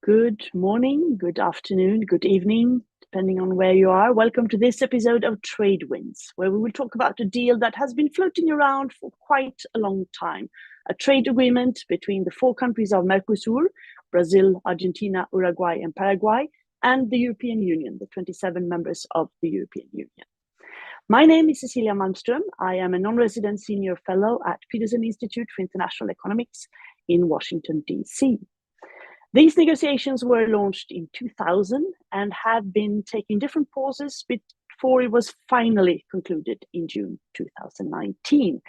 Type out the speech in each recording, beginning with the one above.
Good morning, good afternoon, good evening, depending on where you are. Welcome to this episode of Trade Winds, where we will talk about a deal that has been floating around for quite a long time. A trade agreement between the four countries of Mercosur, Brazil, Argentina, Uruguay, and Paraguay, and the European Union, the 27 members of the European Union. My name is Cecilia Malmström. I am a non-resident senior fellow at Peterson Institute for International Economics in Washington, D.C. These negotiations were launched in 2000 and have been taking different pauses before it was finally concluded in June 2019.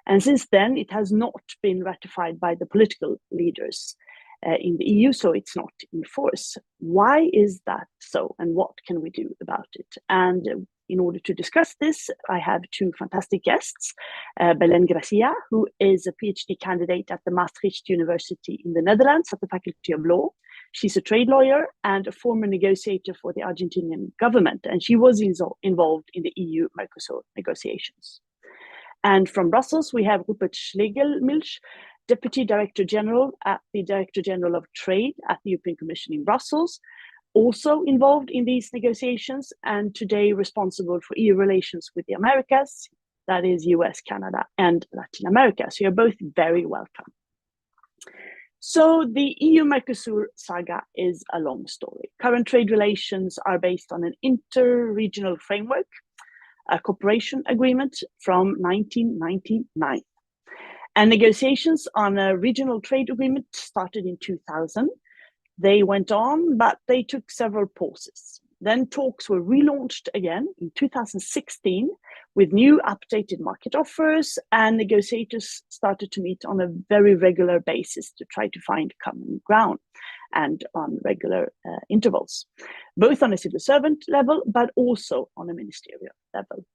And since then, it has not been ratified by the political leaders in the EU, so it's not in force. Why is that so, and what can we do about it? And in order to discuss this, I have two fantastic guests. Belén Gracia, who is a PhD candidate at the Maastricht University in the Netherlands at the Faculty of Law. She's a trade lawyer and a former negotiator for the Argentinian government, and she was involved in the EU-Mercosur negotiations. And from Brussels, we have Rupert Schlegelmilch, Deputy Director General at the Director General of Trade at the European Commission in Brussels, also involved in these negotiations and today responsible for EU relations with the Americas, that is US, Canada, and Latin America. So you're both very welcome. So the EU-Mercosur saga is a long story. Current trade relations are based on an inter-regional framework, a cooperation agreement from 1999. And negotiations on a regional trade agreement started in 2000. They went on, but they took several pauses. Then talks were relaunched again in 2016 with new updated market offers, and negotiators started to meet on a very regular basis to try to find common ground and on regular intervals, both on a civil servant level, but also on a ministerial level.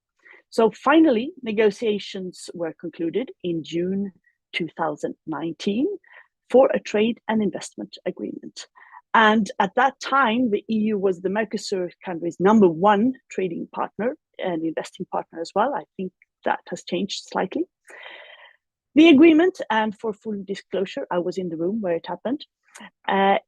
So finally, negotiations were concluded in June 2019 for a trade and investment agreement. And at that time, the EU was the Mercosur country's #1 trading partner and investing partner as well. I think that has changed slightly. The agreement, and for full disclosure, I was in the room where it happened,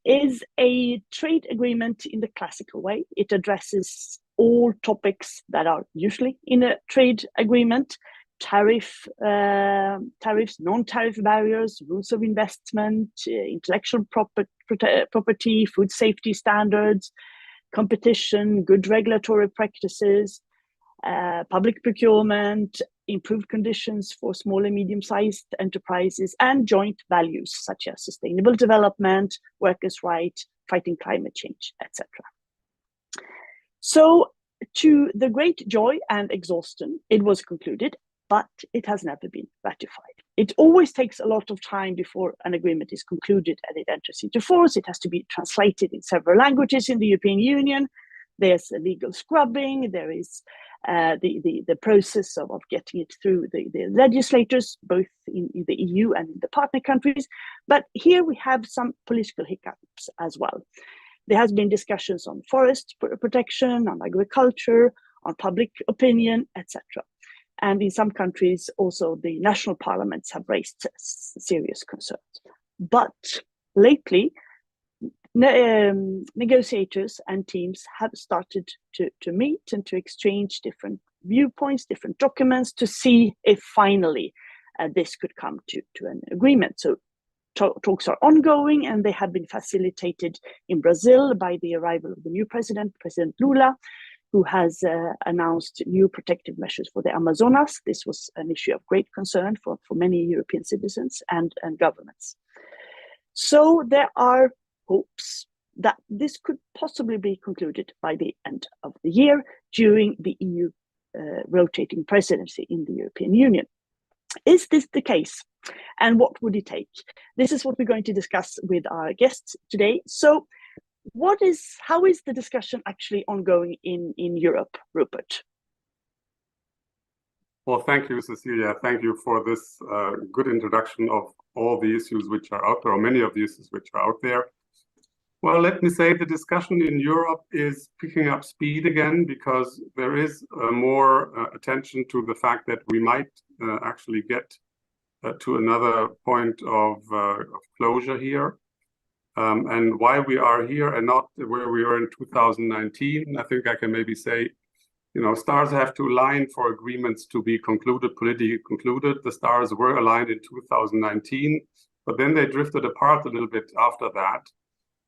is a trade agreement in the classical way. It addresses all topics that are usually in a trade agreement: tariffs, non-tariff barriers, rules of investment, intellectual property, food safety standards, competition, good regulatory practices, public procurement, improved conditions for small and medium-sized enterprises, and joint values such as sustainable development, workers' rights, fighting climate change, etc. So, to the great joy and exhaustion, it was concluded, but it has never been ratified. It always takes a lot of time before an agreement is concluded and it enters into force. It has to be translated in several languages in the European Union. There's a legal scrubbing. There is the process of getting it through the legislators, both in the EU and in the partner countries. But here we have some political hiccups as well. There has been discussions on forest protection, on agriculture, on public opinion, etc. And in some countries, also the national parliaments have raised serious concerns. But lately, negotiators and teams have started to meet and to exchange different viewpoints, different documents, to see if finally this could come to an agreement. So talks are ongoing, and they have been facilitated in Brazil by the arrival of the new president, President Lula, who has announced new protective measures for the Amazonas. This was an issue of great concern for many European citizens and governments. So there are hopes that this could possibly be concluded by the end of the year during the EU rotating presidency in the European Union. Is this the case? And what would it take? This is what we're going to discuss with our guests today. So how is the discussion actually ongoing in Europe, Rupert? Well, thank you, Cecilia. Thank you for this good introduction of all the issues which are out there, or many of the issues which are out there. Well, let me say the discussion in Europe is picking up speed again, because there is more attention to the fact that we might actually get to another point of closure here. and why we are here and not where we were in 2019. I think I can maybe say, stars have to align for agreements to be concluded, politically concluded. The stars were aligned in 2019, but then they drifted apart a little bit after that.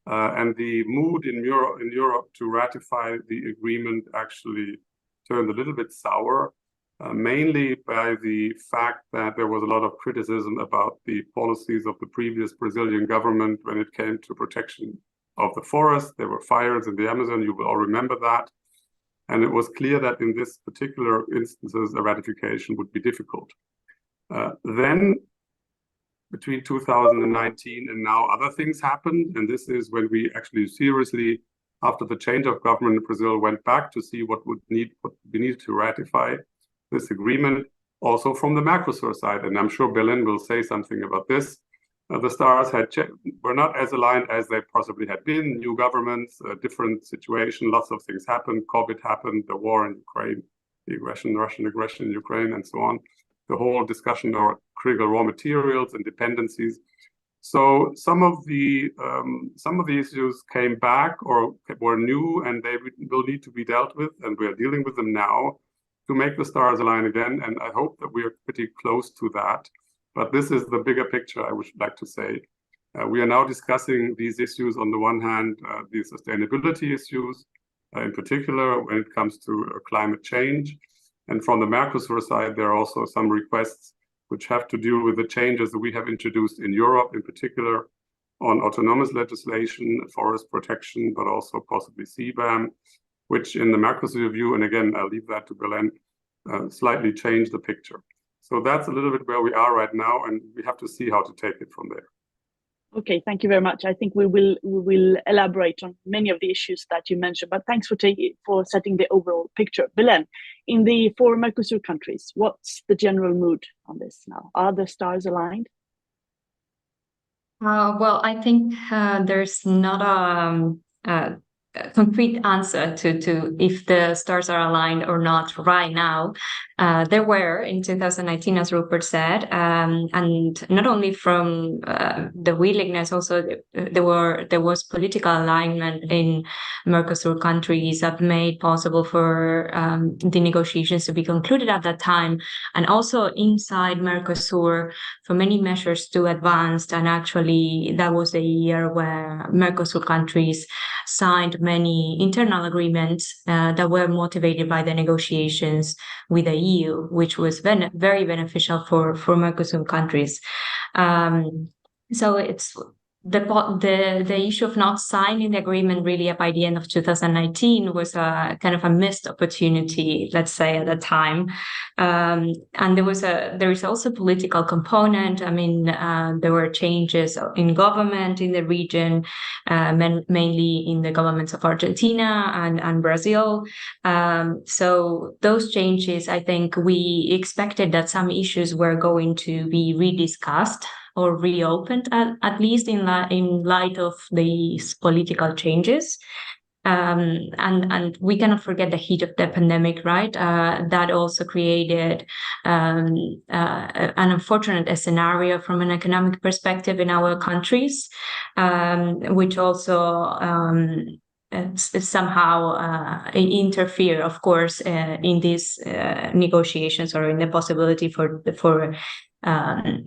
And the mood in Europe to ratify the agreement actually turned a little bit sour, mainly by the fact that there was a lot of criticism about the policies of the previous Brazilian government when it came to protection of the forest. There were fires in the Amazon, you will all remember that. And it was clear that in this particular instances, a ratification would be difficult. Then, between 2019 and now, other things happened. And this is when we actually seriously, after the change of government in Brazil, went back to see what we need to ratify this agreement, also from the Mercosur side. And I'm sure Belén will say something about this. The stars were not as aligned as they possibly had been. New governments, different situation, lots of things happened. COVID happened, the war in Ukraine, the Russian aggression in Ukraine, and so on. The whole discussion of critical raw materials and dependencies. So some of the issues came back or were new, and they will need to be dealt with, and we are dealing with them now to make the stars align again. And I hope that we are pretty close to that. But this is the bigger picture, I would like to say. We are now discussing these issues. On the one hand, the sustainability issues, in particular when it comes to climate change. And from the Mercosur side, there are also some requests which have to do with the changes that we have introduced in Europe, in particular on autonomous legislation, forest protection, but also possibly CBAM, which in the Mercosur view, and again, I'll leave that to Belén, slightly change the picture. So that's a little bit where we are right now, and we have to see how to take it from there. Okay, thank you very much. I think we will elaborate on many of the issues that you mentioned, but thanks for setting the overall picture. Belén, in the 4 Mercosur countries, what's the general mood on this now? Are the stars aligned? Well, I think there's not a concrete answer to if the stars are aligned or not right now. There were in 2019, as Rupert said, and not only from the willingness, also there was political alignment in Mercosur countries that made possible for the negotiations to be concluded at that time, and also inside Mercosur for many measures to advance. And actually, that was the year where Mercosur countries signed many internal agreements that were motivated by the negotiations with the EU, which was very beneficial for Mercosur countries. So it's the issue of not signing the agreement really by the end of 2019 was a kind of a missed opportunity, let's say, at the time. And there is also a political component. I mean, there were changes in government in the region, mainly in the governments of Argentina and Brazil. So those changes, I think we expected that some issues were going to be rediscussed or reopened, at least in light of these political changes. And we cannot forget the heat of the pandemic, right? That also created an unfortunate scenario from an economic perspective in our countries, which also somehow interfere, of course, in these negotiations or in the possibility for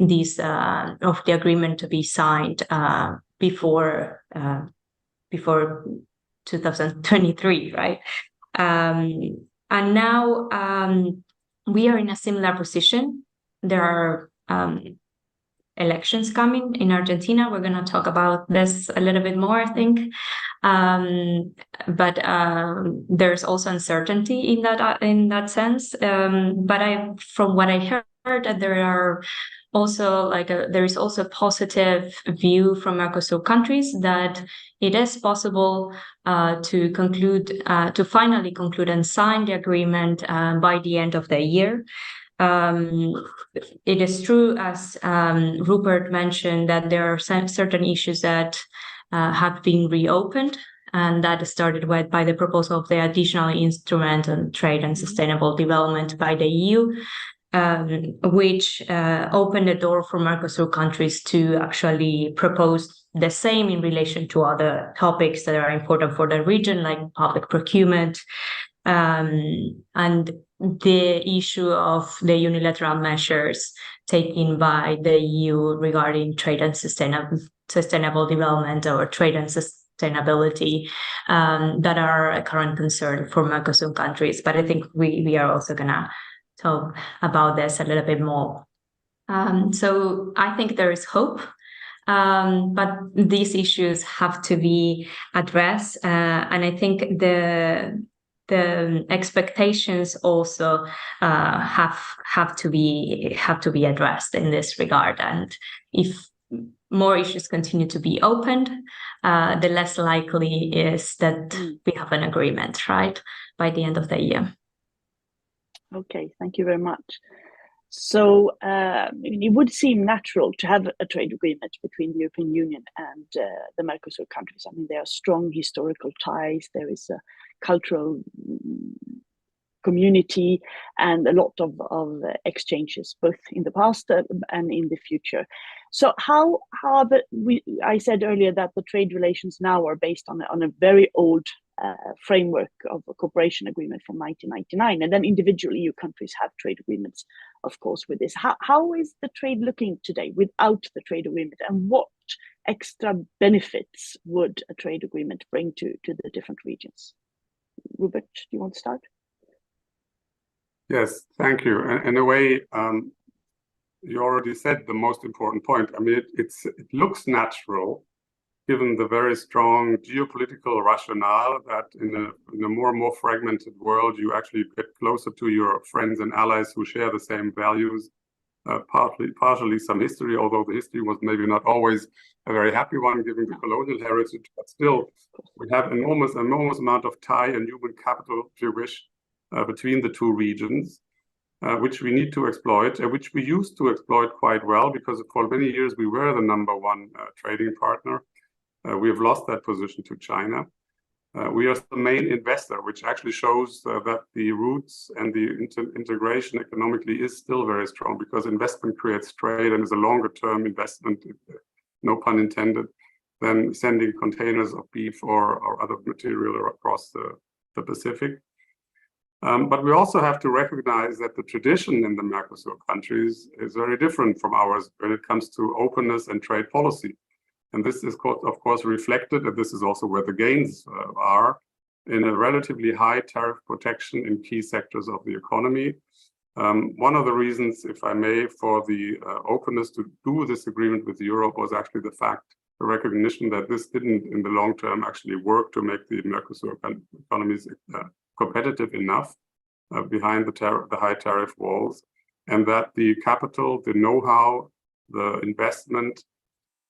these of the agreement to be signed before 2023, right? And now we are in a similar position. There are elections coming in Argentina. We're going to talk about this a little bit more, I think. But there's also uncertainty in that sense. But from what I heard, that there are also there is also a positive view from Mercosur countries that it is possible to finally conclude and sign the agreement by the end of the year. It is true, as Rupert mentioned, that there are certain issues that have been reopened, and that started by the proposal of the additional instrument on trade and sustainable development by the EU. which opened the door for Mercosur countries to actually propose the same in relation to other topics that are important for the region, like public procurement, and the issue of the unilateral measures taken by the EU regarding trade and sustainable development, or trade and sustainability, that are a current concern for Mercosur countries. But I think we are also going to talk about this a little bit more. So I think there is hope, but these issues have to be addressed, and I think the expectations also have to be addressed in this regard. And if more issues continue to be opened, the less likely is that we have an agreement, right, by the end of the year. Okay, thank you very much. So it would seem natural to have a trade agreement between the European Union and the Mercosur countries. I mean, there are strong historical ties, there is a cultural community and a lot of exchanges, both in the past and in the future. So how I said earlier that the trade relations now are based on a very old framework of a cooperation agreement from 1999, and then individual EU countries have trade agreements, of course, with this. How is the trade looking today without the trade agreement, and what extra benefits would a trade agreement bring to the different regions? Robert, do you want to start? Yes, thank you. In a way, you already said the most important point. I mean, it looks natural, given the very strong geopolitical rationale that in a more and more fragmented world, you actually get closer to your friends and allies who share the same values, partially some history, although the history was maybe not always a very happy one, given the colonial heritage, but still, we have enormous amount of tie and human capital, if you wish, between the two regions, which we need to exploit, which we used to exploit quite well, because for many years we were the #1 trading partner. We have lost that position to China. We are the main investor, which actually shows that the roots and the integration economically is still very strong, because investment creates trade and is a longer-term investment, no pun intended, than sending containers of beef or other material across the Pacific. But we also have to recognize that the tradition in the Mercosur countries is very different from ours when it comes to openness and trade policy. And this is, of course, reflected, and this is also where the gains are, in a relatively high tariff protection in key sectors of the economy. One of the reasons, if I may, for the openness to do this agreement with Europe was actually the recognition that this didn't, in the long term, actually work to make the Mercosur economies competitive enough behind the high tariff walls, and that the capital, the know-how, the investment,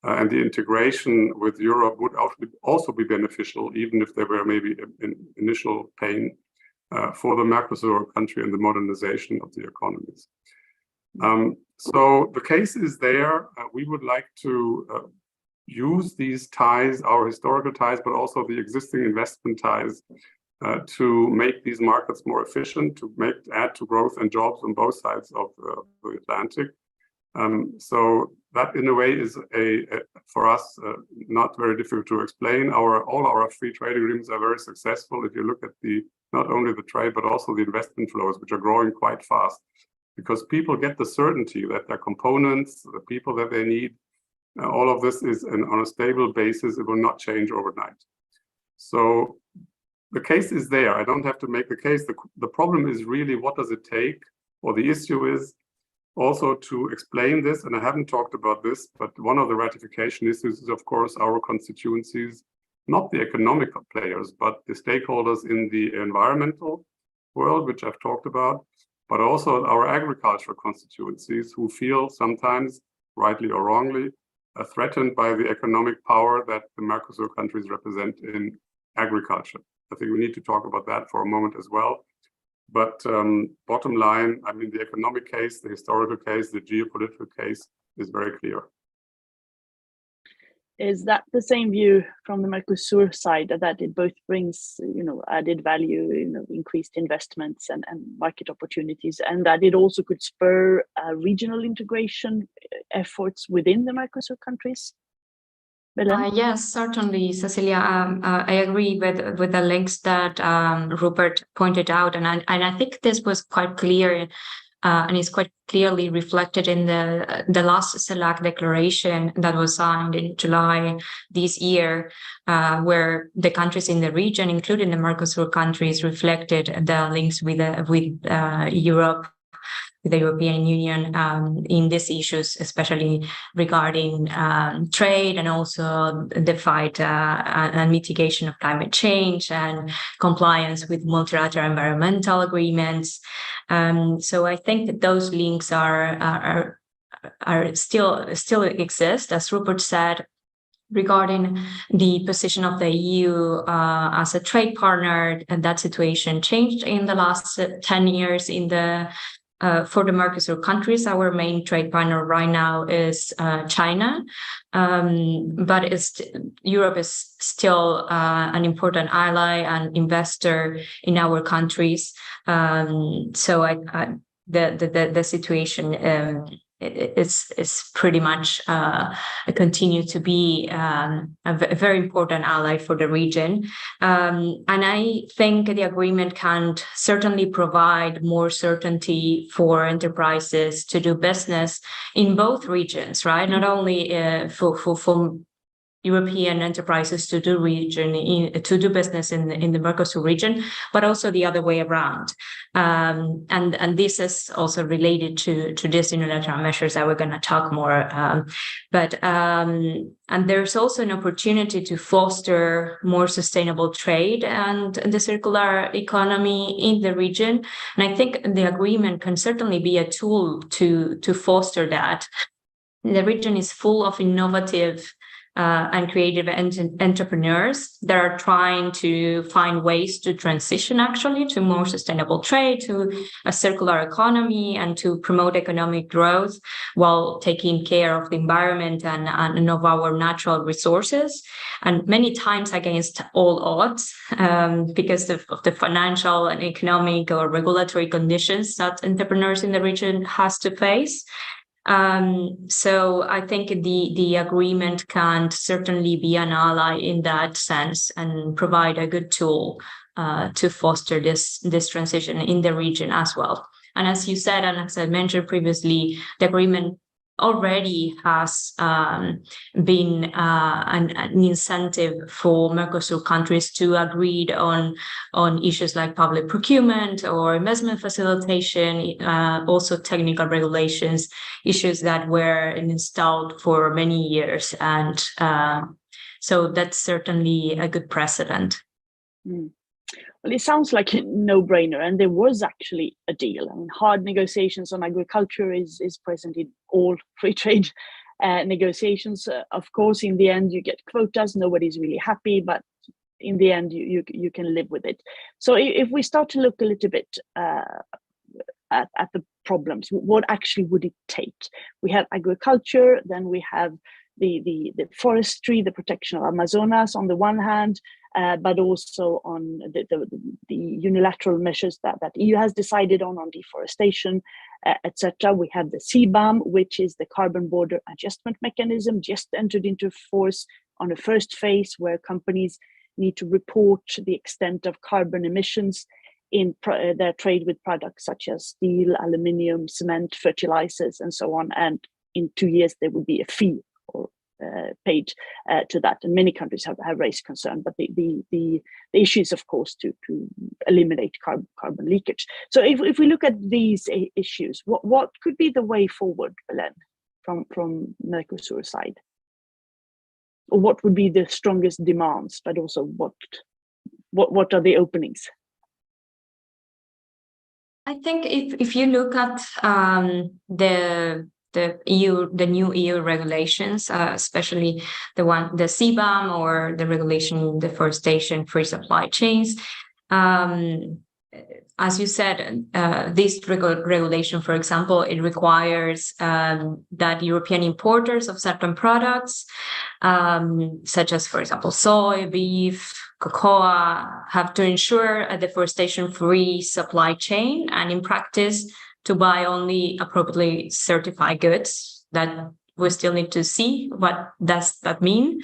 and the integration with Europe would also be beneficial, even if there were maybe an initial pain for the Mercosur country and the modernization of the economies. So the case is there. We would like to use these ties, our historical ties, but also the existing investment ties, to make these markets more efficient, to add to growth and jobs on both sides of the Atlantic. So that, in a way, is for us not very difficult to explain. All our free trade agreements are very successful. If you look at not only the trade but also the investment flows, which are growing quite fast, because people get the certainty that their components, the people that they need, all of this is on a stable basis. It will not change overnight. So the case is there. I don't have to make the case. The problem is really, what does it take? Or the issue is also to explain this, and I haven't talked about this, but one of the ratification issues is, of course, our constituencies, not the economic players, but the stakeholders in the environmental world, which I've talked about, but also our agricultural constituencies, who feel sometimes, rightly or wrongly, threatened by the economic power that the Mercosur countries represent in agriculture. I think we need to talk about that for a moment as well. But bottom line, I mean, the economic case, the historical case, the geopolitical case is very clear. Is that the same view from the Mercosur side, that it both brings, added value, increased investments and market opportunities, and that it also could spur regional integration efforts within the Mercosur countries? Yes, certainly, Cecilia. I agree with the links that Rupert pointed out, and I think this was quite clear. And is quite clearly reflected in the last CELAC declaration that was signed in July this year, where the countries in the region, including the Mercosur countries, reflected the links with Europe, with the European Union in these issues, especially regarding trade and also the fight and mitigation of climate change and compliance with multilateral environmental agreements. So I think that those links are still exist, as Rupert said, regarding the position of the EU as a trade partner, and that situation changed in the last 10 years for the Mercosur countries. Our main trade partner right now is China, but Europe is still an important ally and investor in our countries. So the situation is pretty much continue to be a very important ally for the region. And I think the agreement can certainly provide more certainty for enterprises to do business in both regions, right? Not only for European enterprises to do business in the Mercosur region, but also the other way around. And this is also related to these unilateral measures that we're going to talk more. And there's also an opportunity to foster more sustainable trade and the circular economy in the region. And I think the agreement can certainly be a tool to foster that. The region is full of innovative and creative entrepreneurs that are trying to find ways to transition actually to more sustainable trade, to a circular economy, and to promote economic growth while taking care of the environment and of our natural resources, and many times against all odds because of the financial and economic or regulatory conditions that entrepreneurs in the region has to face. So I think the agreement can certainly be an ally in that sense and provide a good tool to foster this transition in the region as well. And as you said, and as I mentioned previously, the agreement already has been an incentive for Mercosur countries to agree on issues like public procurement or investment facilitation, also technical regulations, issues that were installed for many years. And so that's certainly a good precedent. Well, it sounds like a no-brainer, and there was actually a deal. I mean, hard negotiations on agriculture is present in all free trade negotiations. Of course, in the end, you get quotas. Nobody's really happy, but in the end, you can live with it. So if we start to look a little bit at the problems, what actually would it take? We have agriculture, then we have the forestry, the protection of Amazonas on the one hand, but also on the unilateral measures that EU has decided on deforestation, etc. We have the CBAM, which is the carbon border adjustment mechanism, just entered into force on the first phase, where companies need to report the extent of carbon emissions in their trade with products such as steel, aluminium, cement, fertilizers, and so on. And in 2 years, there will be a fee or paid to that, and many countries have raised concern. But the issue is, of course, to eliminate carbon leakage. So if we look at these issues, what could be the way forward, Belén, from Mercosur side? Or what would be the strongest demands, but also what are the openings? I think if you look at the new EU regulations, especially the CBAM or the regulation deforestation free supply chains. As you said, this regulation, for example, it requires that European importers of certain products such as, for example, soy, beef, cocoa, have to ensure a deforestation-free supply chain, and in practice, to buy only appropriately certified goods. That we still need to see what does that mean,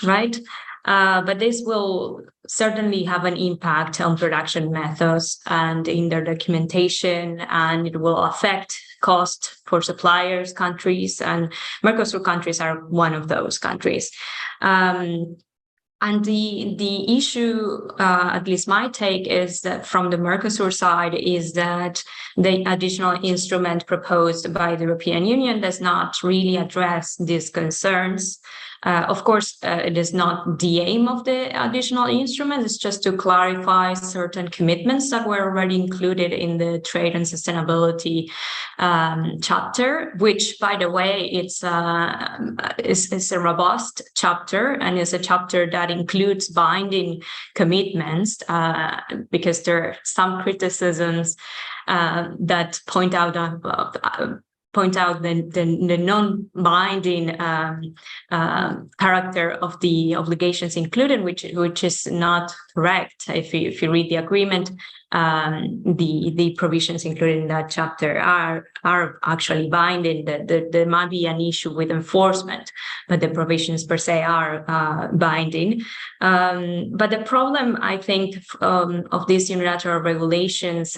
right? But this will certainly have an impact on production methods and in their documentation, and it will affect cost for suppliers, countries, and Mercosur countries are one of those countries. And the issue, at least my take, is that from the Mercosur side, is that the additional instrument proposed by the European Union does not really address these concerns. Of course, it is not the aim of the additional instrument. It's just to clarify certain commitments that were already included in the trade and sustainability chapter, which, by the way, is a robust chapter, and is a chapter that includes binding commitments, because there are some criticisms that point out the non-binding character of the obligations included, which is not correct. If you read the agreement, the provisions included in that chapter are actually binding. There might be an issue with enforcement, but the provisions per se are binding. But the problem, I think, of these unilateral regulations,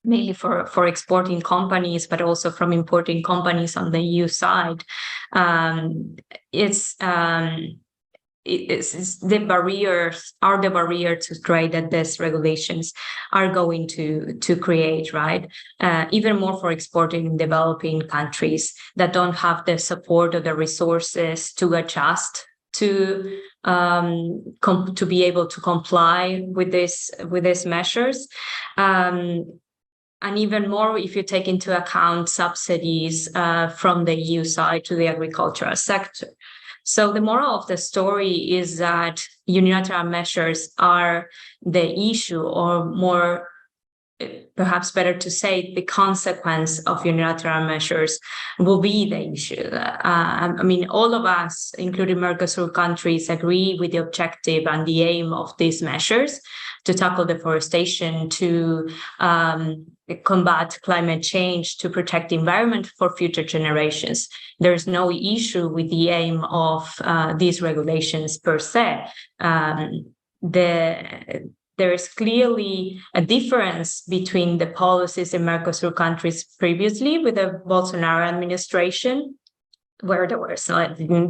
mainly for exporting companies, but also from importing companies on the EU side, it's the barrier to trade that these regulations are going to create, right? Even more for exporting in developing countries that don't have the support or the resources to adjust to be able to comply with these measures. And even more if you take into account subsidies from the EU side to the agricultural sector. So the moral of the story is that unilateral measures are the issue, or more, perhaps better to say, the consequence of unilateral measures will be the issue. I mean, all of us, including Mercosur countries, agree with the objective and the aim of these measures to tackle deforestation, to combat climate change, to protect the environment for future generations. There is no issue with the aim of these regulations per se. There is clearly a difference between the policies in Mercosur countries previously with the Bolsonaro administration, where there was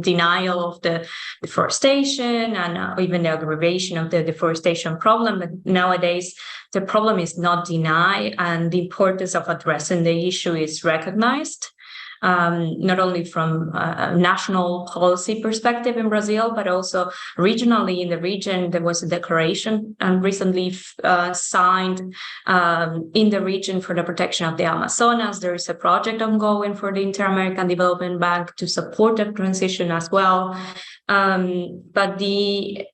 denial of the deforestation and even the aggravation of the deforestation problem. But nowadays, the problem is not denied, and the importance of addressing the issue is recognized, not only from a national policy perspective in Brazil, but also regionally in the region. There was a declaration recently signed in the region for the protection of the Amazonas. There is a project ongoing for the Inter-American Development Bank to support that transition as well. But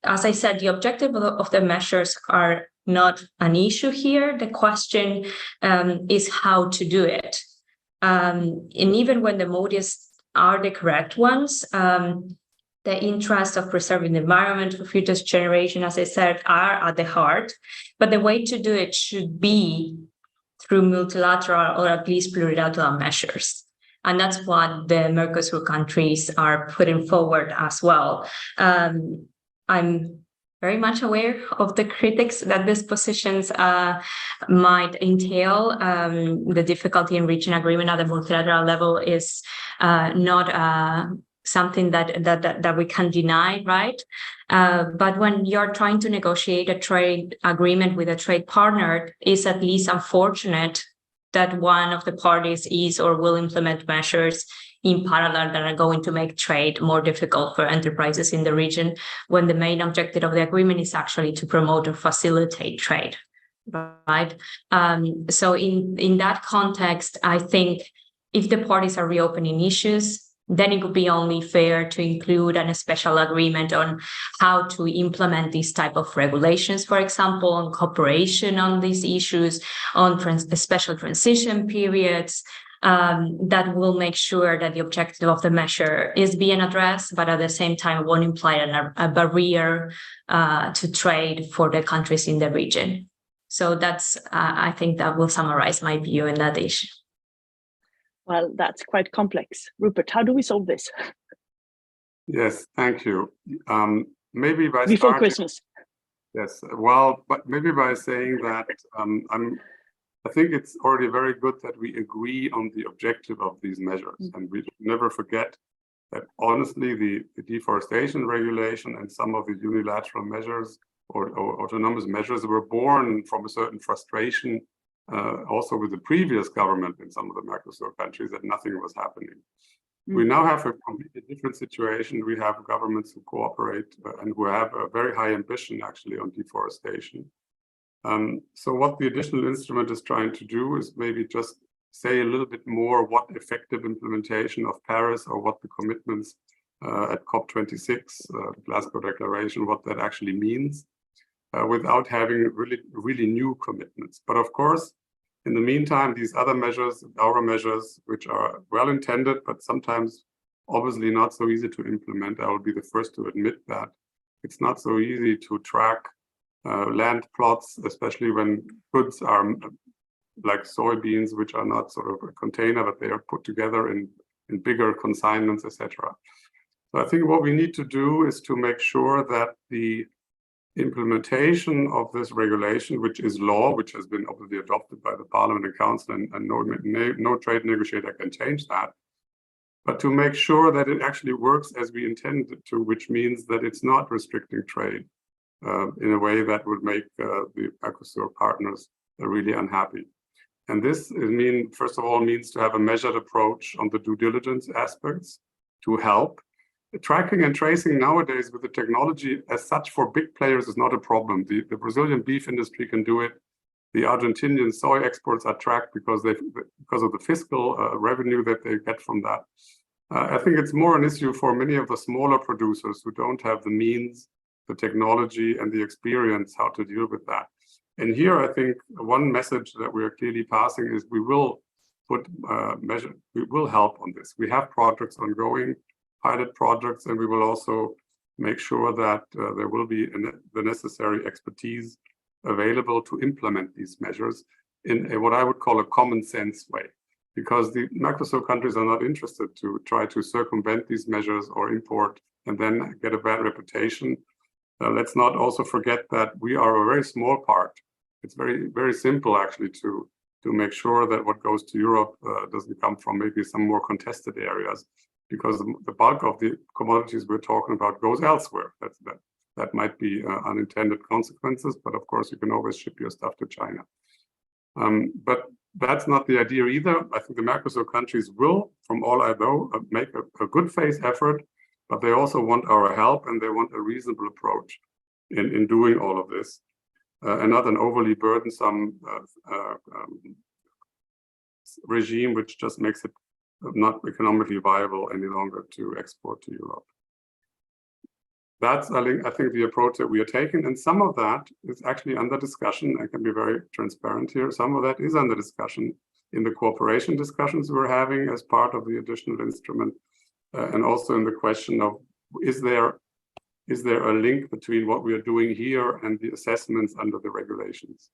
as I said, the objective of the measures are not an issue here. The question is how to do it. And even when the motives are the correct ones, the interest of preserving the environment for future generations, as I said, are at the heart. But the way to do it should be through multilateral or at least plurilateral measures. And that's what the Mercosur countries are putting forward as well. I'm very much aware of the critics that these positions might entail. The difficulty in reaching agreement at the multilateral level is not something that we can deny, right? But when you're trying to negotiate a trade agreement with a trade partner, it's at least unfortunate that one of the parties is or will implement measures in parallel that are going to make trade more difficult for enterprises in the region, when the main objective of the agreement is actually to promote or facilitate trade, right? So in that context, I think if the parties are reopening issues, then it would be only fair to include a special agreement on how to implement these type of regulations, for example, on cooperation on these issues, on special transition periods, that will make sure that the objective of the measure is being addressed, but at the same time won't imply a barrier to trade for the countries in the region. So that's, I think that will summarize my view in that issue. Well, that's quite complex. Rupert, how do we solve this? Yes, thank you. Maybe by before Christmas. Yes, well, but maybe by saying that I think it's already very good that we agree on the objective of these measures, and we never forget that honestly the deforestation regulation and some of the unilateral measures or autonomous measures were born from a certain frustration also with the previous government in some of the Mercosur countries that nothing was happening. We now have a completely different situation. We have governments who cooperate and who have a very high ambition actually on deforestation. So what the additional instrument is trying to do is maybe just say a little bit more what effective implementation of Paris or what the commitments at COP26, the Glasgow Declaration, what that actually means without having really new commitments. But of course, in the meantime, these other measures, our measures, which are well intended, but sometimes obviously not so easy to implement, I will be the first to admit that it's not so easy to track land plots, especially when goods are like soybeans, which are not sort of a container, but they are put together in bigger consignments, etc. So I think what we need to do is to make sure that the implementation of this regulation, which is law, which has been obviously adopted by the Parliament and Council, and no trade negotiator can change that, but to make sure that it actually works as we intended it to, which means that it's not restricting trade in a way that would make the Mercosur partners really unhappy. And this, first of all, means to have a measured approach on the due diligence aspects to help. Tracking and tracing nowadays with the technology as such for big players is not a problem. The Brazilian beef industry can do it. The Argentinian soy exports are tracked because of the fiscal revenue that they get from that. I think it's more an issue for many of the smaller producers who don't have the means, the technology, and the experience how to deal with that. And here, I think one message that we are clearly passing is we will we will help on this. We have projects ongoing, pilot projects, and we will also make sure that there will be the necessary expertise available to implement these measures in what I would call a common sense way, because the Mercosur countries are not interested to try to circumvent these measures or import and then get a bad reputation. Let's not also forget that we are a very small part. It's very, very simple actually to make sure that what goes to Europe doesn't come from maybe some more contested areas, because the bulk of the commodities we're talking about goes elsewhere. That might be unintended consequences, but of course you can always ship your stuff to China. But that's not the idea either. I think the Mercosur countries will, from all I know, make a good faith effort, but they also want our help and they want a reasonable approach in doing all of this, and not an overly burdensome regime which just makes it not economically viable any longer to export to Europe. That's, I think, the approach that we are taking, and some of that is actually under discussion. I can be very transparent here. Some of that is under discussion in the cooperation discussions we're having as part of the additional instrument, and also in the question of is there a link between what we are doing here and the assessments under the regulations?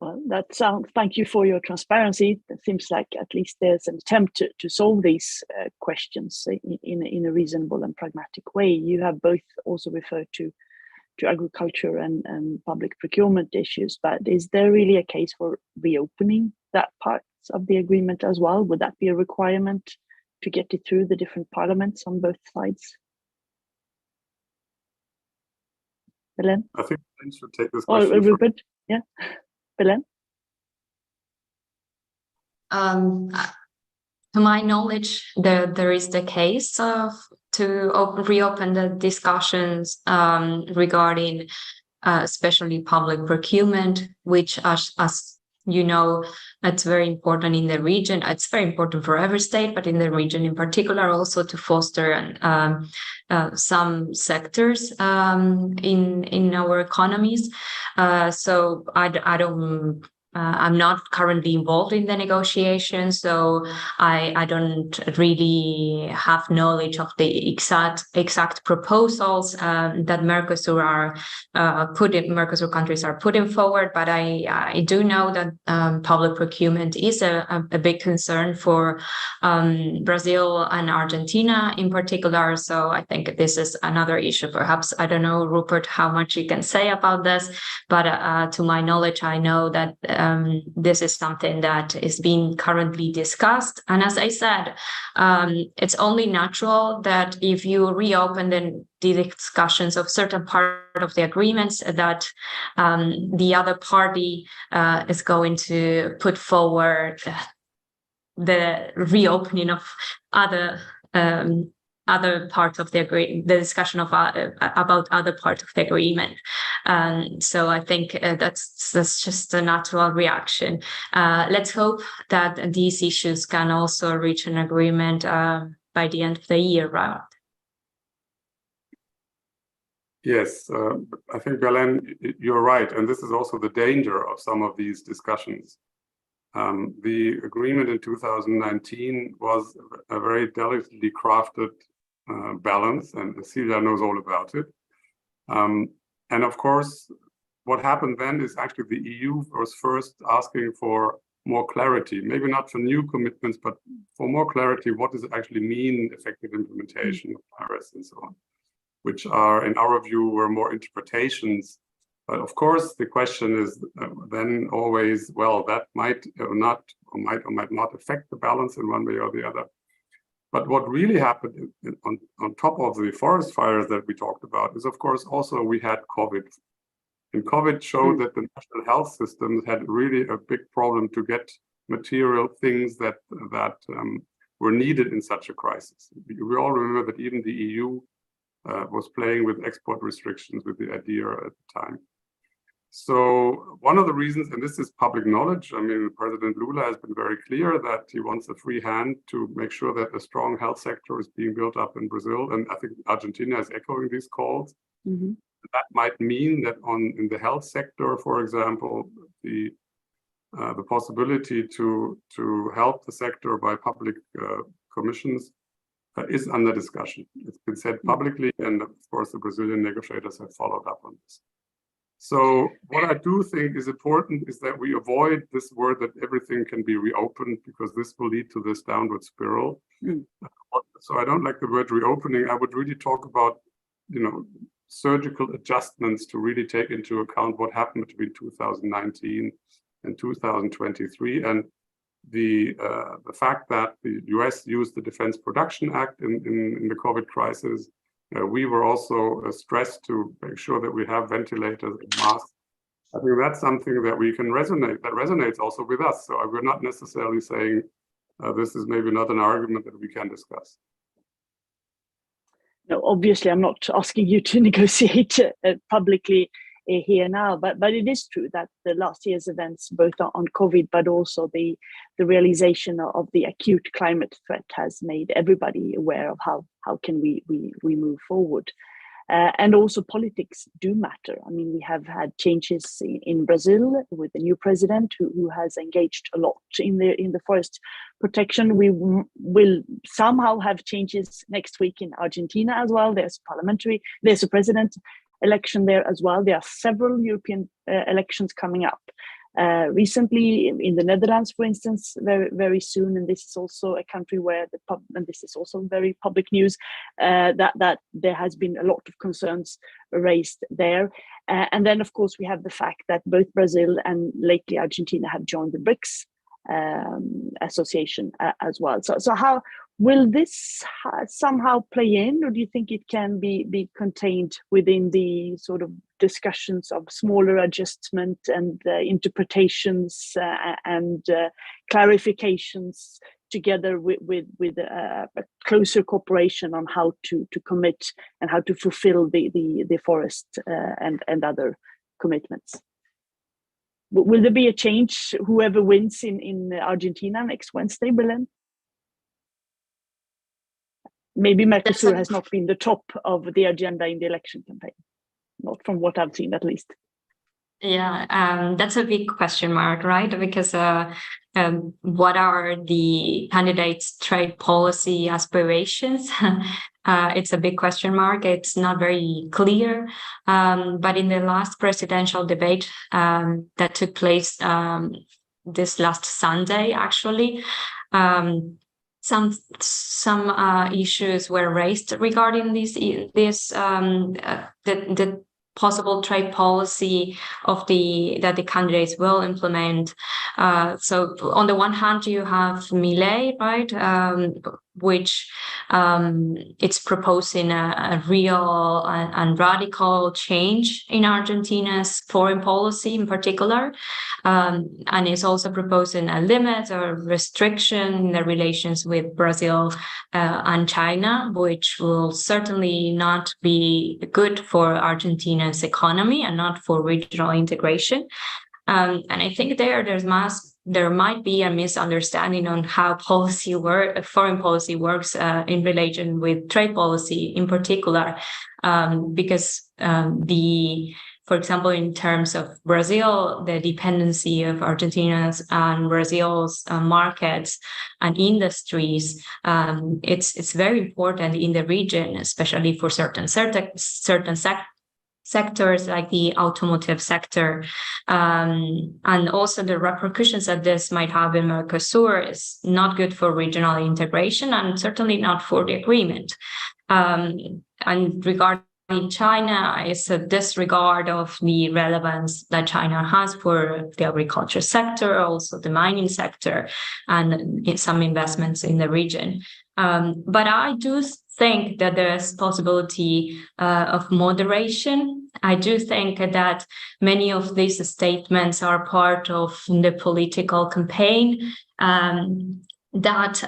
Well, that sounds, thank you for your transparency. It seems like at least there's an attempt to solve these questions in a reasonable and pragmatic way. You have both also referred to agriculture and public procurement issues, but is there really a case for reopening that part of the agreement as well? Would that be a requirement to get it through the different parliaments on both sides? Belén? I think I should take this question. Or Rupert, yeah. Belén? To my knowledge, there is the case to reopen the discussions regarding especially public procurement, which as you know, it's very important in the region. It's very important for every state, but in the region in particular, also to foster some sectors in our economies. So I don't I'm not currently involved in the negotiations, so I don't really have knowledge of the exact proposals that Mercosur countries are putting forward. But I do know that public procurement is a big concern for Brazil and Argentina in particular. So I think this is another issue. Perhaps, I don't know, Rupert, how much you can say about this, but to my knowledge, I know that this is something that is being currently discussed. And as I said, it's only natural that if you reopen the discussions of certain part of the agreements, that the other party is going to put forward the reopening of other parts of the discussion of about other parts of the agreement. So I think that's just a natural reaction. Let's hope that these issues can also reach an agreement by the end of the year round. Yes, I think, Belén, you're right. And this is also the danger of some of these discussions. The agreement in 2019 was a very delicately crafted balance, and Cecilia knows all about it. And of course, what happened then is actually the EU was first asking for more clarity, maybe not for new commitments, but for more clarity, what does it actually mean, effective implementation of Paris and so on, which are, in our view, were more interpretations. But of course, the question is then always, well, that might or might not affect the balance in one way or the other. But what really happened on top of the forest fires that we talked about is, of course, also we had COVID. And COVID showed that the national health systems had really a big problem to get material things that were needed in such a crisis. We all remember that even the EU was playing with export restrictions with the idea at the time. So one of the reasons, and this is public knowledge, I mean, President Lula has been very clear that he wants a free hand to make sure that a strong health sector is being built up in Brazil. And I think Argentina is echoing these calls. Mm-hmm. That might mean that in the health sector, for example, the possibility to help the sector by public commissions is under discussion. It's been said publicly, and of course the Brazilian negotiators have followed up on this. So what I do think is important is that we avoid this word that everything can be reopened, because this will lead to this downward spiral. So I don't like the word reopening. I would really talk about, surgical adjustments to really take into account what happened between 2019 and 2023, and the fact that the US used the Defense Production Act in the COVID crisis. We were also stressed to make sure that we have ventilators and masks. I think that's something that we can that resonates also with us. So we're not necessarily saying this is maybe not an argument that we can discuss. No, obviously, I'm not asking you to negotiate publicly here now, but it is true that the last year's events, both on COVID, but also the realization of the acute climate threat, has made everybody aware of how can we move forward. And also politics do matter. I mean, we have had changes in Brazil with the new president who has engaged a lot in the forest protection. We will somehow have changes next week in Argentina as well. There's a president election there as well. There are several European elections coming up. Recently in the Netherlands, for instance, very, very soon, and this is also a country where and this is also very public news, that there has been a lot of concerns raised there. And then, of course, we have the fact that both Brazil and lately Argentina have joined the BRICS association as well. So how will this somehow play in, or do you think it can be contained within the sort of discussions of smaller adjustment and interpretations and clarifications, together with a closer cooperation on how to commit and how to fulfill the forest and other commitments? Will there be a change, whoever wins in Argentina next Wednesday, Belén? Maybe Mercosur has not been the top of the agenda in the election campaign, not from what I've seen at least. Yeah, that's a big question mark, right? Because what are the candidates' trade policy aspirations? It's a big question mark. It's not very clear. But in the last presidential debate that took place this last Sunday, actually, some issues were raised regarding the possible trade policy that the candidates will implement. So on the one hand, you have Milei, right, which it's proposing a real and radical change in Argentina's foreign policy in particular, and is also proposing a limit or restriction in the relations with Brazil and China, which will certainly not be good for Argentina's economy and not for regional integration. And I think there might be a misunderstanding on how foreign policy works in relation with trade policy in particular, because for example, in terms of Brazil, the dependency of Argentina's and Brazil's markets and industries, it's very important in the region, especially for certain sectors like the automotive sector, and also the repercussions that this might have in Mercosur is not good for regional integration and certainly not for the agreement. And regarding China, is a disregard of the relevance that China has for the agriculture sector, also the mining sector, and some investments in the region. But I do think that there's possibility of moderation. I do think that many of these statements are part of the political campaign that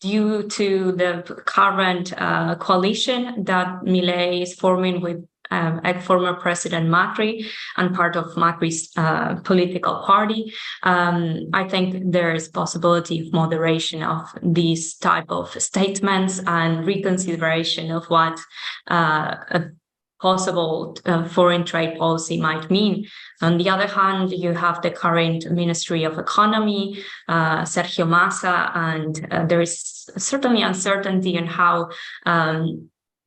due to the current coalition that Milei is forming with former President Macri and part of Macri's political party, I think there is possibility of moderation of these type of statements and reconsideration of what a possible foreign trade policy might mean. On the other hand, you have the current Ministry of Economy, Sergio Massa, and there is certainly uncertainty in how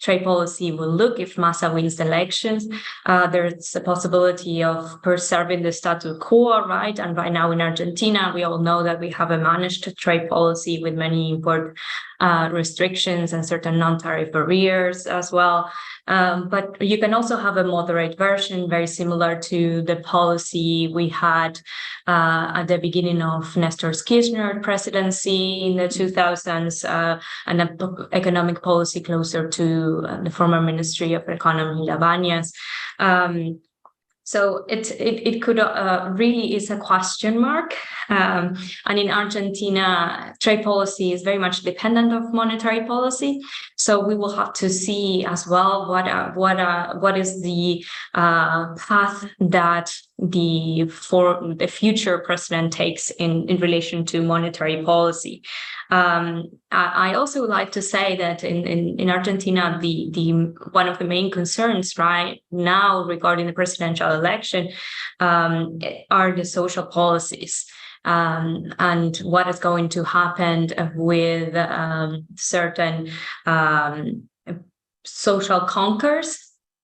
trade policy will look if Massa wins the elections. There's a possibility of preserving the status quo, right? And right now in Argentina, we all know that we have a managed trade policy with many import restrictions and certain non-tariff barriers as well. But you can also have a moderate version, very similar to the policy we had at the beginning of Nestor Kirchner presidency in the 2000s, and an economic policy closer to the former Ministry of Economy, Labañas. So it could really is a question mark. And in Argentina, trade policy is very much dependent of monetary policy. So we will have to see as well what is the path that the future president takes in relation to monetary policy. I also would like to say that in Argentina, the one of the main concerns right now regarding the presidential election are the social policies. And what is going to happen with certain social conquers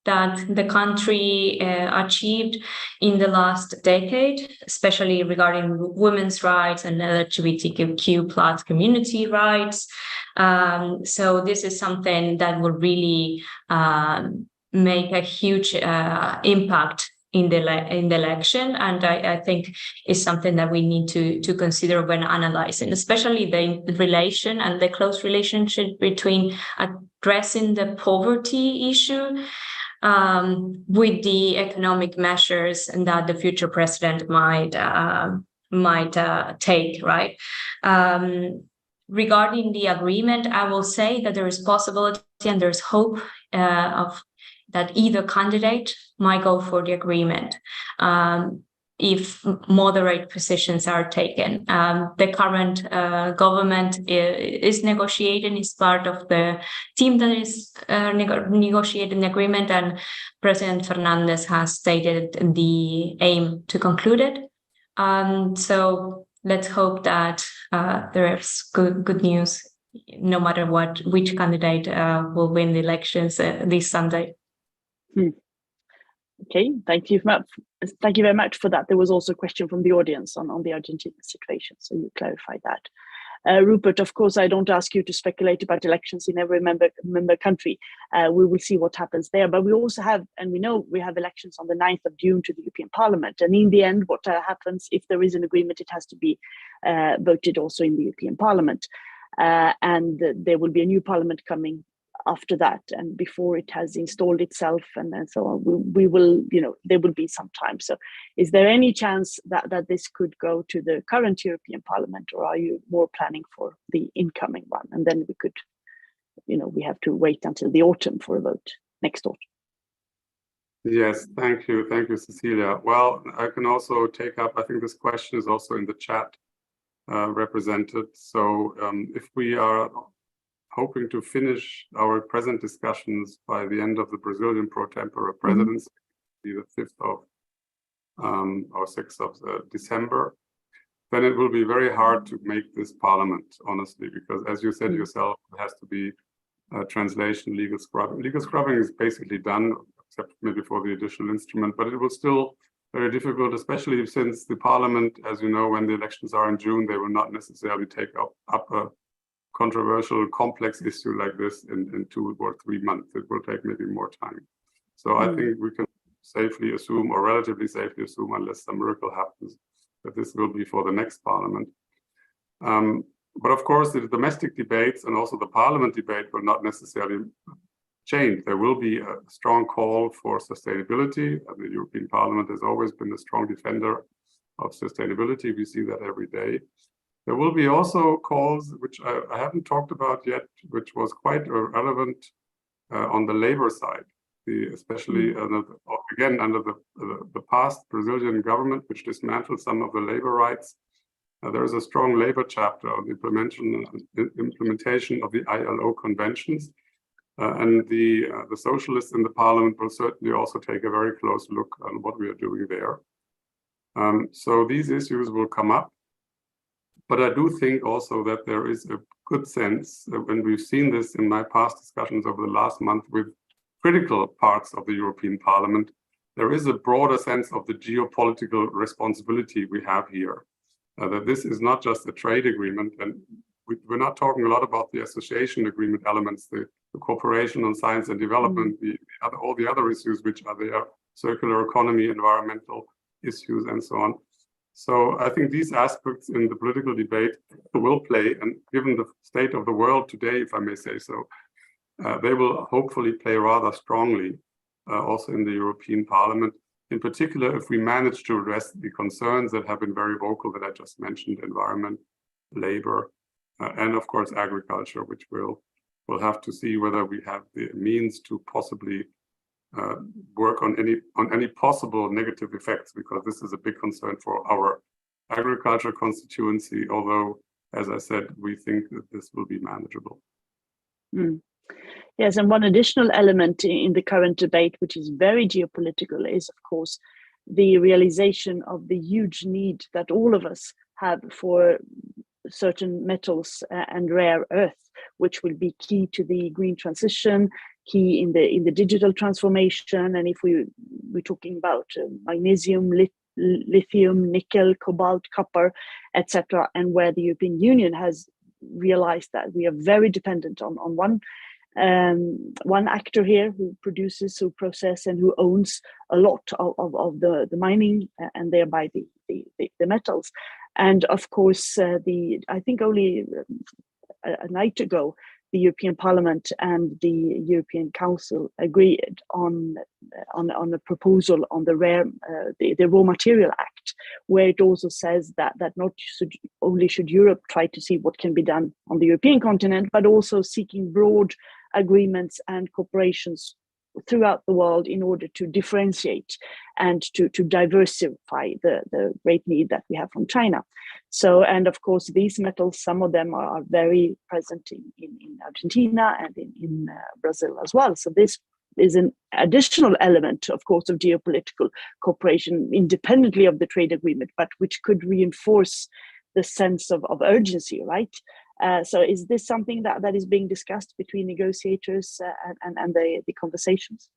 that the country achieved in the last decade, especially regarding women's rights and LGBTQ plus community rights. So this is something that will really make a huge impact in the election, and I think is something that we need to consider when analyzing, especially the relation and the close relationship between addressing the poverty issue with the economic measures that the future president might take, right? Regarding the agreement, I will say that there is possibility and there's hope of that either candidate might go for the agreement. if moderate positions are taken. The current government is negotiating, is part of the team that is negotiating the agreement, and President Fernandez has stated the aim to conclude it. So let's hope that there's good news, no matter which candidate will win the elections this Sunday. Okay, thank you very much for that. There was also a question from the audience on the Argentina situation, so you clarified that. Rupert, of course, I don't ask you to speculate about elections in every member country. We will see what happens there. But we also have, and we know we have elections on the 9th of June to the European Parliament. And in the end, what happens, if there is an agreement, it has to be voted also in the European Parliament. And there will be a new parliament coming after that, and before it has installed itself and so on, we will, there will be some time. So is there any chance that this could go to the current European Parliament, or are you more planning for the incoming one? And then we could, we have to wait until the autumn for a vote next autumn. Yes, thank you, Cecilia. Well, I can also take up, I think this question is also in the chat represented. So if we are hoping to finish our present discussions by the end of the Brazilian pro tempore presidency, the 5th of or 6th of December, then it will be very hard to make this parliament, honestly, because as you said yourself, it has to be translation, legal scrubbing. Legal scrubbing is basically done, except maybe for the additional instrument, but it will still very difficult, especially since the parliament, as you know, when the elections are in June, they will not necessarily take up a controversial, complex issue like this in 2 or 3 months. It will take maybe more time. So I think we can safely assume, or relatively safely assume, unless some miracle happens, that this will be for the next parliament. But of course, the domestic debates and also the parliament debate will not necessarily change. There will be a strong call for sustainability. The European Parliament has always been a strong defender of sustainability. We see that every day. There will be also calls, which I haven't talked about yet, which was quite relevant on the labor side, especially again under the past Brazilian government, which dismantled some of the labor rights. There is a strong labor chapter on the implementation of the ILO conventions, and the socialists in the parliament will certainly also take a very close look on what we are doing there. So these issues will come up. But I do think also that there is a good sense, when we've seen this in my past discussions over the last month with critical parts of the European Parliament, there is a broader sense of the geopolitical responsibility we have here. That this is not just a trade agreement, and we're not talking a lot about the association agreement elements, the cooperation on science and development, all the other issues which are there, circular economy, environmental issues, and so on. So I think these aspects in the political debate will play, and given the state of the world today, if I may say so, they will hopefully play rather strongly also in the European Parliament, in particular if we manage to address the concerns that have been very vocal that I just mentioned: environment, labor, and of course agriculture, which we'll have to see whether we have the means to possibly work on any possible negative effects, because this is a big concern for our agriculture constituency, although, as I said, we think that this will be manageable. Yes, and one additional element in the current debate, which is very geopolitical, is of course the realization of the huge need that all of us have for certain metals and rare earth, which will be key to the green transition, key in the digital transformation. And if we're talking about magnesium, lithium, nickel, cobalt, copper, etc., and where the European Union has realized that we are very dependent on one actor here who produces, who processes, and who owns a lot of the mining and thereby the metals. And of course, I think only a night ago, the European Parliament and the European Council agreed on a proposal on the Raw Material Act, where it also says that not only should Europe try to see what can be done on the European continent, but also seeking broad agreements and cooperations, throughout the world in order to differentiate and to diversify the great need that we have from China. So, and of course, these metals, some of them are very present in Argentina and in Brazil as well. So this is an additional element, of course, of geopolitical cooperation independently of the trade agreement, but which could reinforce the sense of urgency, right? So is this something that is being discussed between negotiators and the conversations?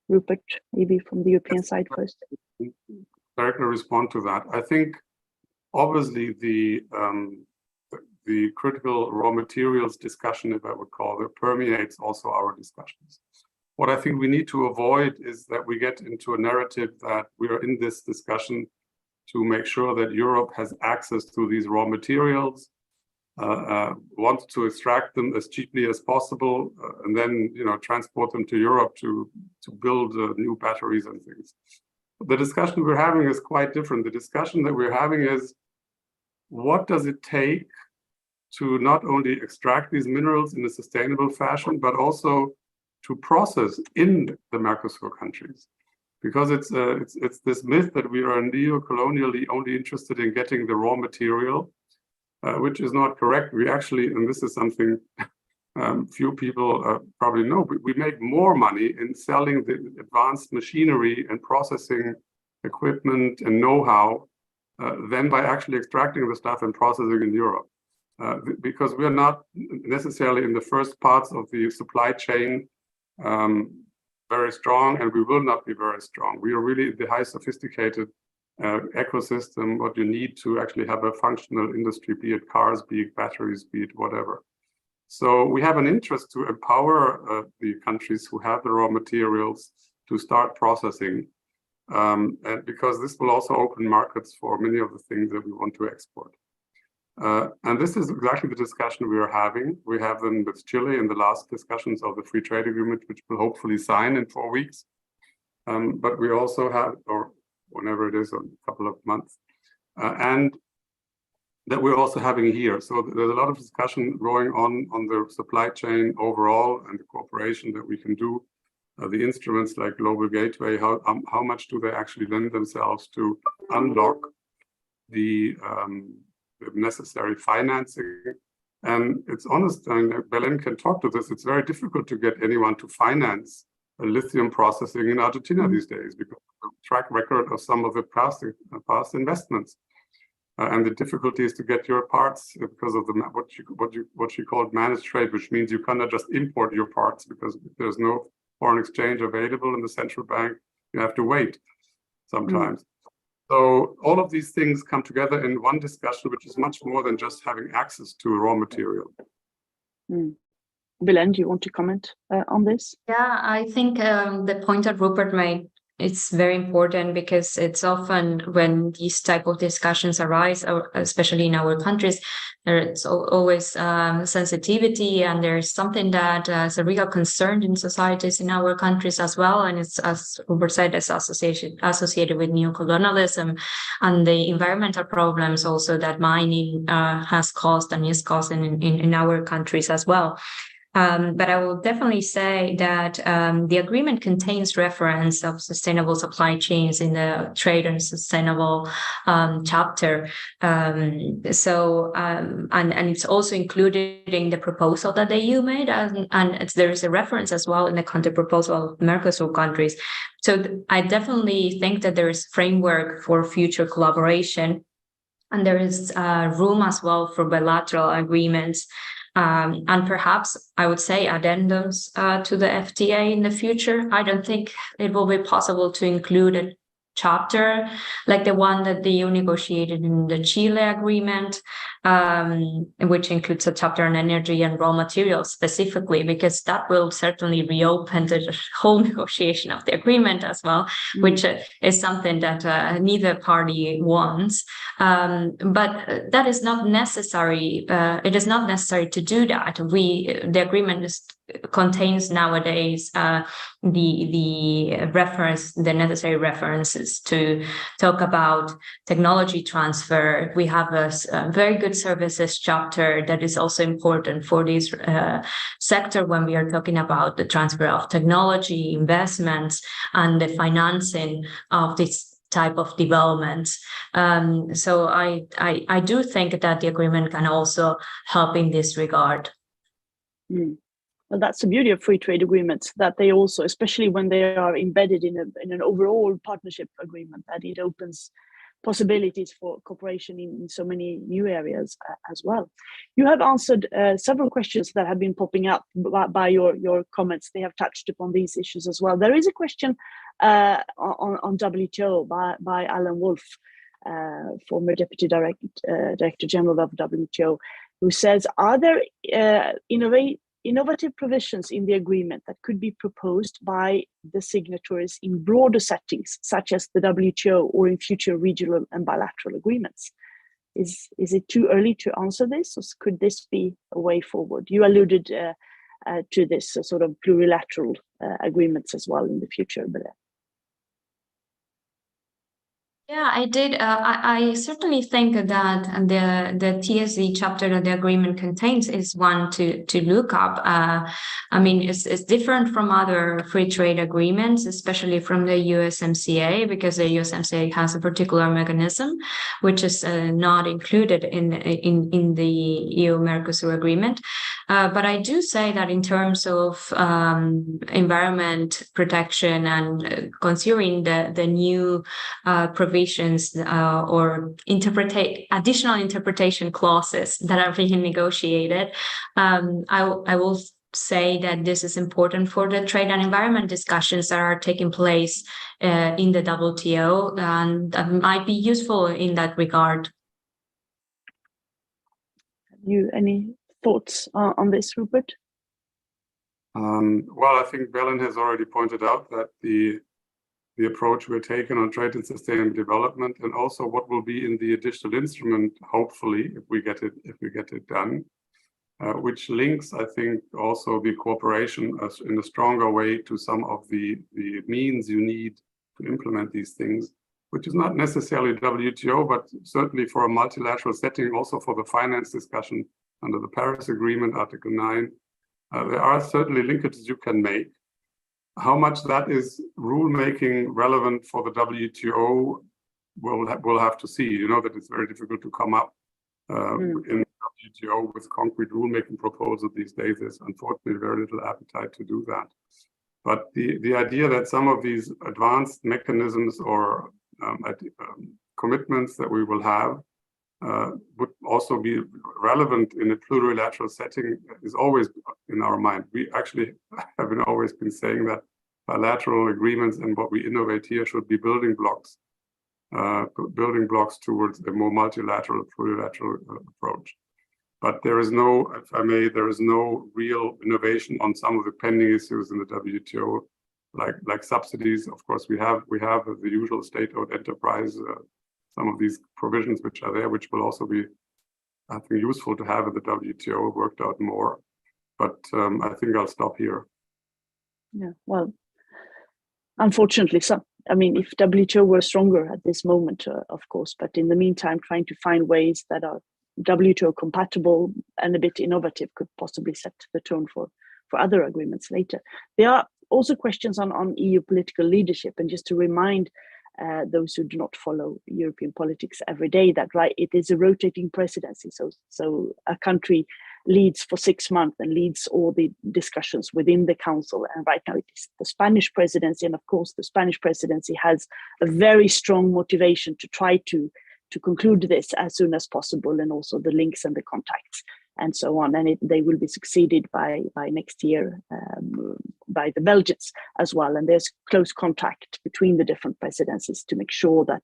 Rupert, maybe from the European side first. Directly respond to that. I think obviously the critical raw materials discussion, if I would call it, permeates also our discussions. What I think we need to avoid is that we get into a narrative that we are in this discussion to make sure that Europe has access to these raw materials, wants to extract them as cheaply as possible, and then transport them to Europe to build new batteries and things. The discussion we're having is quite different. The discussion that we're having is, what does it take to not only extract these minerals in a sustainable fashion, but also to process in the Mercosur countries? Because it's this myth that we are neo-colonially only interested in getting the raw material, which is not correct. We actually, and this is something few people probably know, we make more money in selling the advanced machinery and processing equipment and know-how than by actually extracting the stuff and processing in Europe. Because we are not necessarily in the first parts of the supply chain very strong, and we will not be very strong. We are really the high sophisticated ecosystem, what you need to actually have a functional industry, be it cars, be it batteries, be it whatever. So we have an interest to empower the countries who have the raw materials to start processing, and because this will also open markets for many of the things that we want to export. And this is exactly the discussion we are having. We have them with Chile in the last discussions of the free trade agreement, which we'll hopefully sign in 4 weeks. But we also have, or whenever it is, a couple of months, and that we're also having here. So there's a lot of discussion going on the supply chain overall and the cooperation that we can do. The instruments like Global Gateway, how much do they actually lend themselves to unlock the necessary financing? And it's honest, and Belén can talk to this, it's very difficult to get anyone to finance lithium processing in Argentina these days because of the track record of some of the past investments. And the difficulty is to get your parts because of the what she called managed trade, which means you cannot just import your parts because if there's no foreign exchange available in the central bank, you have to wait sometimes. So all of these things come together in one discussion, which is much more than just having access to raw material. Belén, do you want to comment on this? Yeah, I think the point that Rupert made, it's very important because it's often when these type of discussions arise, or especially in our countries, there's always sensitivity, and there's something that is a real concern in societies in our countries as well. And it's, as Rupert said, it's associated with neocolonialism and the environmental problems also that mining has caused and is causing in our countries as well. But I will definitely say that the agreement contains reference of sustainable supply chains in the trade and sustainable chapter. And it's also included in the proposal that the EU made, and there is a reference as well in the counter proposal of Mercosur countries. So I definitely think that there is framework for future collaboration, and there is room as well for bilateral agreements. And perhaps I would say addendums to the FTA in the future. I don't think it will be possible to include a chapter like the one that the EU negotiated in the Chile agreement, which includes a chapter on energy and raw materials specifically, because that will certainly reopen the whole negotiation of the agreement as well, which is something that neither party wants. But that is not necessary. It is not necessary to do that. The agreement contains nowadays the necessary references to talk about technology transfer. We have a very good services chapter that is also important for this sector when we are talking about the transfer of technology, investments, and the financing of this type of developments. So I do think that the agreement can also help in this regard. Well, that's the beauty of free trade agreements, that they also, especially when they are embedded in an overall partnership agreement, that it opens possibilities for cooperation in so many new areas as well. You have answered several questions that have been popping up by your comments. They have touched upon these issues as well. There is a question on WTO by Alan Wolf, former Deputy Director General of WTO, who says, are there innovative provisions in the agreement that could be proposed by the signatories in broader settings, such as the WTO or in future regional and bilateral agreements? Is it too early to answer this, or could this be a way forward? You alluded to this sort of plurilateral agreements as well in the future, Belén. Yeah, I did. I certainly think that the TSD chapter that the agreement contains is one to look up. I mean, it's different from other free trade agreements, especially from the USMCA, because the USMCA has a particular mechanism which is not included in the EU-Mercosur agreement. But I do say that in terms of environment protection and considering the new provisions or additional interpretation clauses that are being negotiated, I will say that this is important for the trade and environment discussions that are taking place in the WTO, and that might be useful in that regard. Any thoughts on this, Rupert? Well, I think Belén has already pointed out that the approach we're taking on trade and sustainable development, and also what will be in the additional instrument, hopefully, if we get it done, which links, I think, also the cooperation in a stronger way to some of the means you need to implement these things, which is not necessarily WTO, but certainly for a multilateral setting, also for the finance discussion under the Paris Agreement, Article 9. There are certainly linkages you can make. How much that is rulemaking relevant for the WTO, we'll have to see. You know that it's very difficult to come up in the WTO with concrete rulemaking proposals these days. There's unfortunately very little appetite to do that. But the idea that some of these advanced mechanisms or commitments that we will have would also be relevant in a plurilateral setting is always in our mind. We actually have always been saying that bilateral agreements and what we innovate here should be building blocks towards a more multilateral, plurilateral approach. But there is no, if I may, there is no real innovation on some of the pending issues in the WTO, like subsidies. Of course, we have the usual state-owned enterprise. Some of these provisions which are there, which will also be, I think, useful to have in the WTO, worked out more. But I think I'll stop here. Yeah, well, unfortunately, I mean, if WTO were stronger at this moment, of course, but in the meantime, trying to find ways that are WTO compatible and a bit innovative could possibly set the tone for other agreements later. There are also questions on EU political leadership, and just to remind those who do not follow European politics every day, that it is a rotating presidency. So a country leads for 6 months and leads all the discussions within the council. And right now it is the Spanish presidency, and of course the Spanish presidency has a very strong motivation to try to conclude this as soon as possible, and also the links and the contacts and so on. And they will be succeeded by next year by the Belgians as well. And there's close contact between the different presidencies to make sure that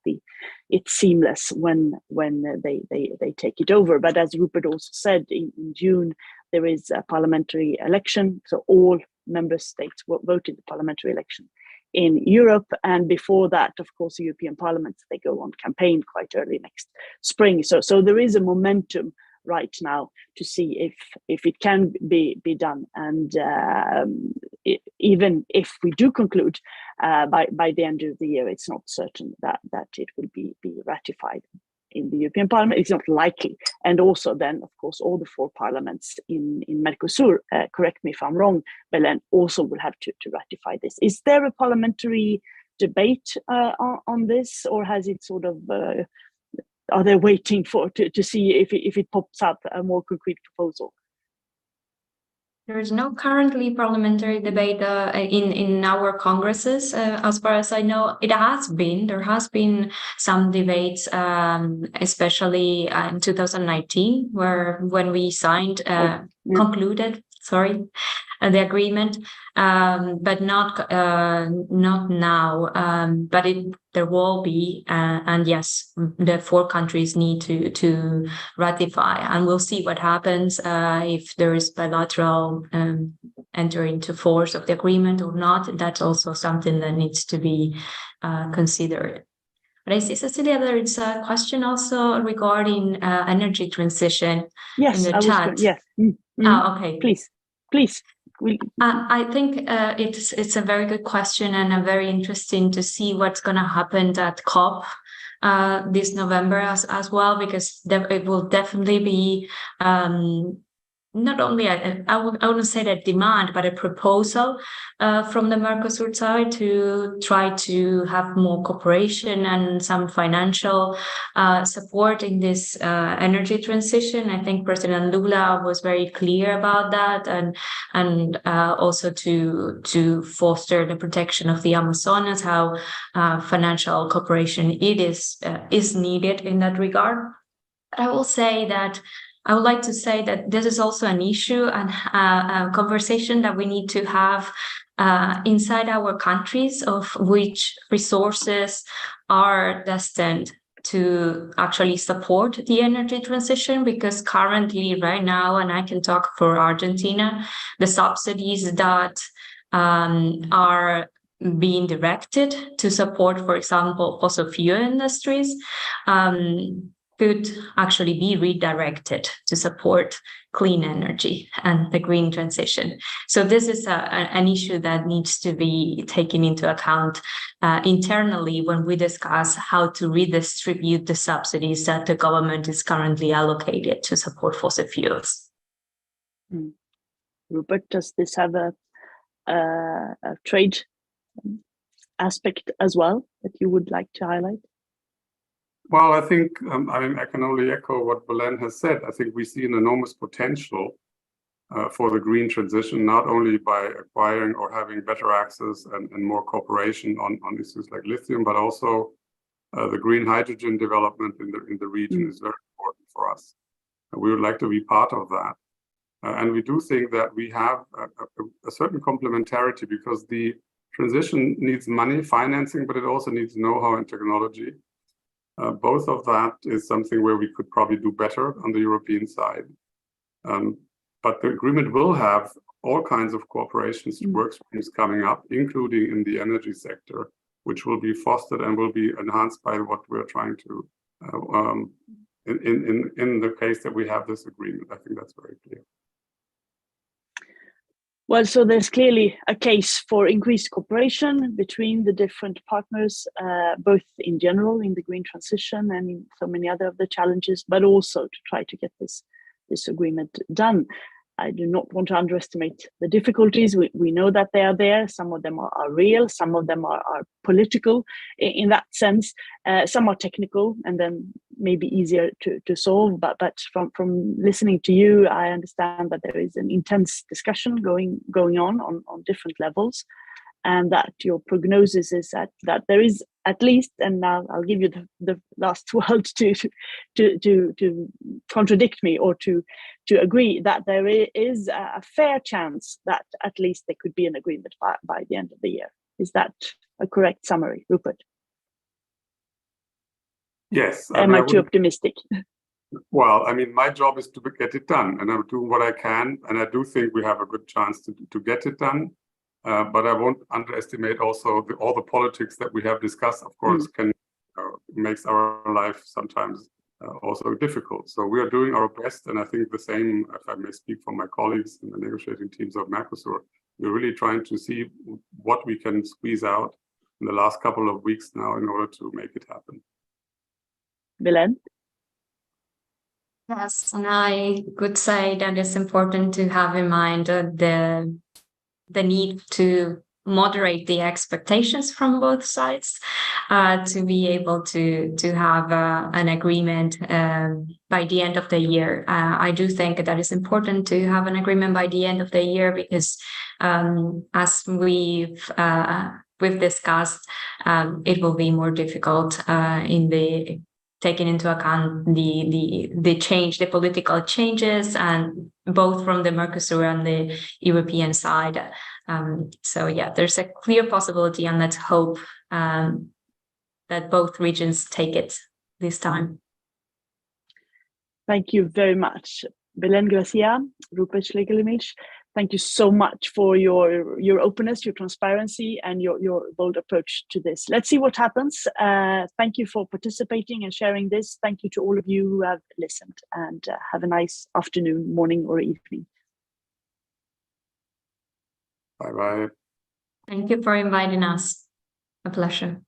it's seamless when they take it over. But as Rupert also said, in June, there is a parliamentary election. So all member states vote in the parliamentary election in Europe. And before that, of course, the European Parliament, they go on campaign quite early next spring. So there is a momentum right now to see if it can be done. And even if we do conclude by the end of the year, it's not certain that it will be ratified in the European Parliament. It's not likely. And also then, of course, all the 4 parliaments in Mercosur, correct me if I'm wrong, Belén, also will have to ratify this. Is there a parliamentary debate on this, or has it sort of, are they waiting to see if it pops up a more concrete proposal? There is no currently parliamentary debate in our congresses, as far as I know. There has been some debates, especially in 2019, when we signed, concluded, the agreement, but not now. But there will be, and yes, the 4 countries need to ratify, and we'll see what happens if there is bilateral enter into force of the agreement or not. That's also something that needs to be considered. But I see, Cecilia, there is a question also regarding energy transition in the chat. Yes. Okay. Please. I think it's a very good question, and very interesting to see what's going to happen at COP this November as well, because it will definitely be not only I wouldn't say that demand, but a proposal from the Mercosur side to try to have more cooperation and some financial support in this energy transition. I think President Lula was very clear about that, and also to foster the protection of the Amazonas, how financial cooperation is needed in that regard. But I would like to say that this is also an issue and a conversation that we need to have inside our countries, of which resources are destined to actually support the energy transition, because currently, right now, and I can talk for Argentina, the subsidies that are being directed to support, for example, fossil fuel industries, could actually be redirected to support clean energy and the green transition. So this is an issue that needs to be taken into account internally when we discuss how to redistribute the subsidies that the government is currently allocated to support fossil fuels. Rupert, does this have a trade aspect as well that you would like to highlight? Well, I think I can only echo what Belén has said. I think we see an enormous potential for the green transition, not only by acquiring or having better access and more cooperation on issues like lithium, but also the green hydrogen development in the region is very important for us. We would like to be part of that. And we do think that we have a certain complementarity, because the transition needs money, financing, but it also needs know-how and technology. Both of that is something where we could probably do better on the European side. But the agreement will have all kinds of cooperations, work streams coming up, including in the energy sector, which will be fostered and will be enhanced by what we're trying to, in the case that we have this agreement. I think that's very clear. Well, so there's clearly a case for increased cooperation between the different partners, both in general in the green transition and in so many other of the challenges, but also to try to get this agreement done. I do not want to underestimate the difficulties. We know that they are there. Some of them are real. Some of them are political in that sense. Some are technical and then maybe easier to solve. But from listening to you, I understand that there is an intense discussion going on different levels, and that your prognosis is that there is at least, and now I'll give you the last word to contradict me or to agree, that there is a fair chance that at least there could be an agreement by the end of the year. Is that a correct summary, Rupert? Yes. Am I too optimistic? Well, I mean, my job is to get it done, and I'm doing what I can, and I do think we have a good chance to get it done. But I won't underestimate also all the politics that we have discussed, of course, can makes our life sometimes also difficult. So we are doing our best, and I think the same, if I may speak for my colleagues in the negotiating teams of Mercosur, we're really trying to see what we can squeeze out in the last couple of weeks now in order to make it happen. Belén? Yes, and I could say that it's important to have in mind the need to moderate the expectations from both sides to be able to have an agreement by the end of the year. I do think that it's important to have an agreement by the end of the year because as we've discussed, it will be more difficult taking into account the political changes, and both from the Mercosur and the European side. So yeah, there's a clear possibility, and let's hope that both regions take it this time. Thank you very much, Belén Gracia, Rupert Schlegelmilch. Thank you so much for your openness, your transparency, and your bold approach to this. Let's see what happens. Thank you for participating and sharing this. Thank you to all of you who have listened, and have a nice afternoon, morning, or evening. Bye-bye. Thank you for inviting us. A pleasure.